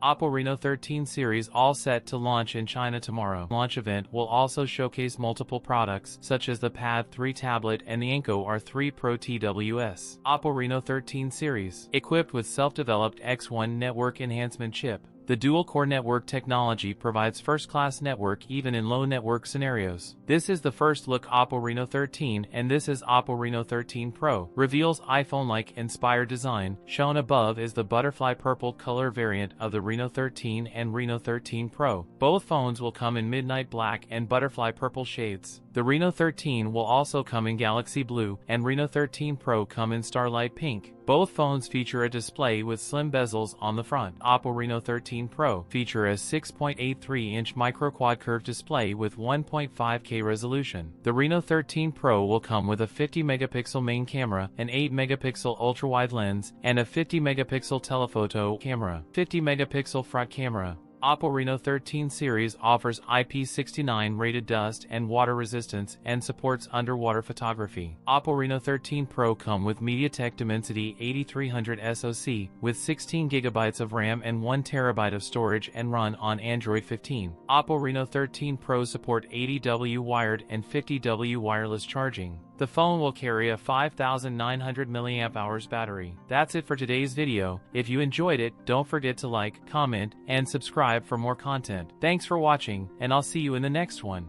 Oppo Reno 13 series all set to launch in China tomorrow. Launch event will also showcase multiple products such as the Pad 3 tablet and the Enco R3 Pro TWS. Oppo Reno 13 series, equipped with self-developed X1 network enhancement chip. The dual-core network technology provides first-class network even in low network scenarios. This is the first-look Oppo Reno 13, and this is Oppo Reno 13 Pro. Reveals iPhone-like inspired design. Shown above is the butterfly purple color variant of the Reno 13 and Reno 13 Pro. Both phones will come in midnight black and butterfly purple shades. The Reno 13 will also come in galaxy blue, and Reno 13 Pro come in starlight pink. Both phones feature a display with slim bezels on the front. Oppo Reno 13 Pro feature a 6.83-inch micro-quad curved display with 1.5K resolution. The Reno 13 Pro will come with a 50-megapixel main camera, an 8-megapixel ultra-wide lens, and a 50-megapixel telephoto camera. 50-megapixel front camera. Oppo Reno 13 series offers IP69 rated dust and water resistance and supports underwater photography. Oppo Reno 13 Pro come with MediaTek Dimensity 8300 SoC with 16GB of RAM and 1TB of storage and run on Android 15. Oppo Reno 13 Pro support 80W wired and 50W wireless charging. The phone will carry a 5900 mAh battery. That's it for today's video. If you enjoyed it, don't forget to like, comment, and subscribe for more content. Thanks for watching, and I'll see you in the next one.